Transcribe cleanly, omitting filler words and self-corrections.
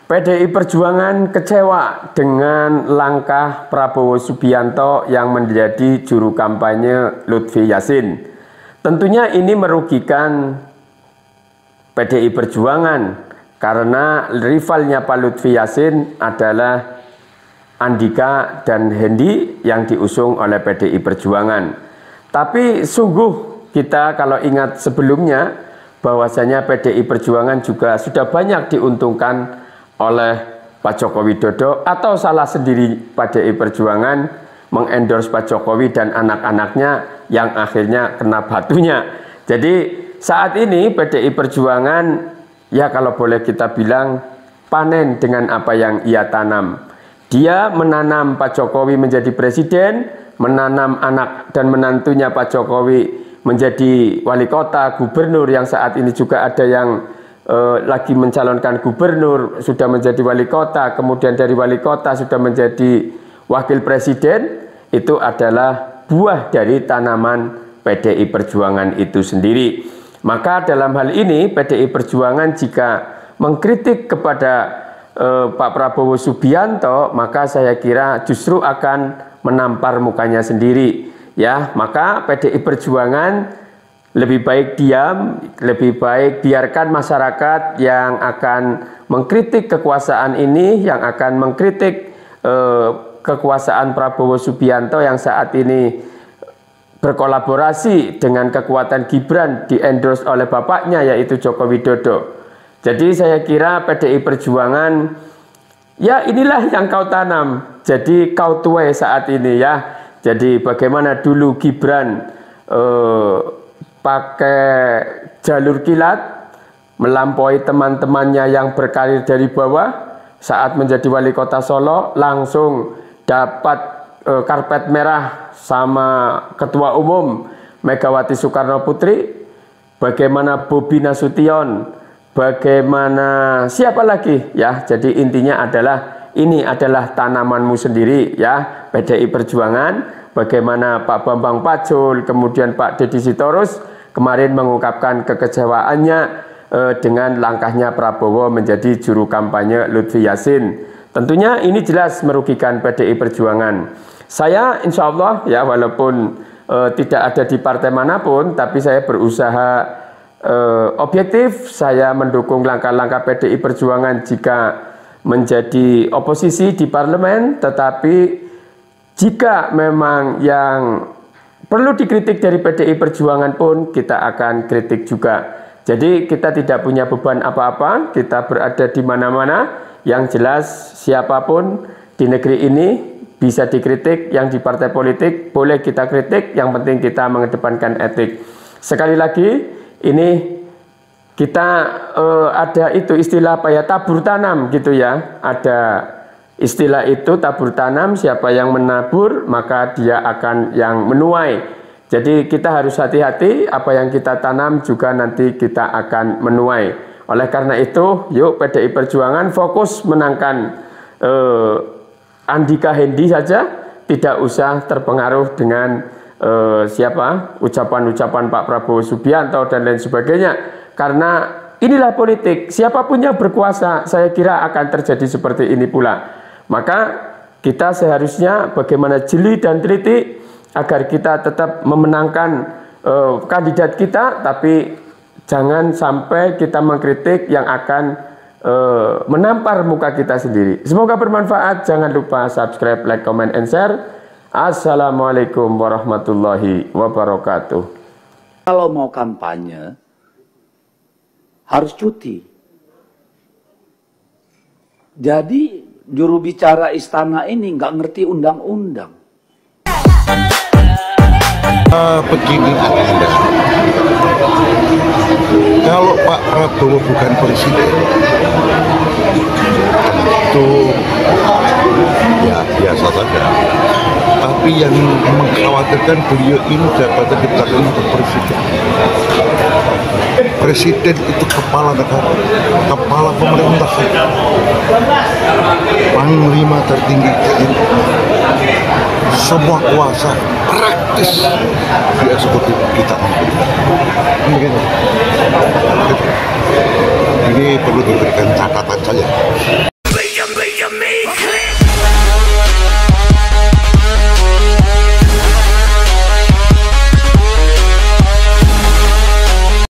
PDI Perjuangan kecewa dengan langkah Prabowo Subianto yang menjadi juru kampanye Lutfi Yassin. Tentunya ini merugikan PDI Perjuangan karena rivalnya Pak Lutfi Yassin adalah Andika dan Hendi yang diusung oleh PDI Perjuangan. Tapi sungguh kita kalau ingat sebelumnya bahwasanya PDI Perjuangan juga sudah banyak diuntungkan oleh Pak Joko Widodo atau salah sendiri PDI Perjuangan mengendorse Pak Jokowi dan anak-anaknya yang akhirnya kena batunya. Jadi saat ini PDI Perjuangan ya kalau boleh kita bilang panen dengan apa yang ia tanam. Dia menanam Pak Jokowi menjadi presiden, menanam anak dan menantunya Pak Jokowi menjadi wali kota, gubernur yang saat ini juga ada yang lagi mencalonkan gubernur, sudah menjadi wali kota, kemudian dari wali kota sudah menjadi wakil presiden. Itu adalah buah dari tanaman PDI Perjuangan itu sendiri. Maka dalam hal ini PDI Perjuangan jika mengkritik kepada Pak Prabowo Subianto, maka saya kira justru akan menampar mukanya sendiri. Ya, maka PDI Perjuangan lebih baik diam, lebih baik biarkan masyarakat yang akan mengkritik kekuasaan ini, yang akan mengkritik kekuasaan Prabowo Subianto yang saat ini berkolaborasi dengan kekuatan Gibran di-endorse oleh bapaknya yaitu Joko Widodo. Jadi saya kira PDI Perjuangan ya inilah yang kau tanam, jadi kau tuai saat ini ya. Jadi bagaimana dulu Gibran pakai jalur kilat, melampaui teman-temannya yang berkarir dari bawah, saat menjadi wali kota Solo langsung dapat karpet merah sama Ketua Umum Megawati Soekarno Putri. Bagaimana Bobi Nasution, bagaimana siapa lagi ya. Jadi intinya adalah ini adalah tanamanmu sendiri ya PDI Perjuangan. Bagaimana Pak Bambang Pacul, kemudian Pak Deddy Sitorus kemarin mengungkapkan kekecewaannya dengan langkahnya Prabowo menjadi juru kampanye Lutfi Yassin. Tentunya ini jelas merugikan PDI Perjuangan. Saya insya Allah ya walaupun tidak ada di partai manapun, tapi saya berusaha objektif. Saya mendukung langkah-langkah PDI Perjuangan jika menjadi oposisi di parlemen. Tetapi jika memang yang perlu dikritik dari PDI Perjuangan pun kita akan kritik juga. Jadi kita tidak punya beban apa-apa, kita berada di mana-mana. Yang jelas siapapun di negeri ini bisa dikritik, yang di partai politik boleh kita kritik, yang penting kita mengedepankan etik. Sekali lagi ini kita ada itu istilah apa ya, tabur tanam gitu ya. Ada istilah itu tabur tanam, siapa yang menabur maka dia akan yang menuai. Jadi kita harus hati-hati, apa yang kita tanam juga nanti kita akan menuai. Oleh karena itu, yuk PDI Perjuangan fokus menangkan Andika Hendi saja, tidak usah terpengaruh dengan siapa ucapan-ucapan Pak Prabowo Subianto dan lain sebagainya. Karena inilah politik, siapapun yang berkuasa saya kira akan terjadi seperti ini pula. Maka kita seharusnya bagaimana jeli dan teliti agar kita tetap memenangkan kandidat kita, tapi jangan sampai kita mengkritik yang akan menampar muka kita sendiri. Semoga bermanfaat. Jangan lupa subscribe, like, comment, and share. Assalamualaikum warahmatullahi wabarakatuh. Kalau mau kampanye harus cuti. Jadi juru bicara istana ini nggak ngerti undang-undang. Begini Anda, kalau Pak Prabowo bukan presiden, tentu ya biasa saja. Tapi yang mengkhawatirkan beliau ini jabatan di belakang untuk presiden. Presiden itu kepala negara, kepala pemerintahan, panglima tertinggi TNI. Semua kuasa praktis di eksekutif kita. Ini perlu diberikan catatan saja.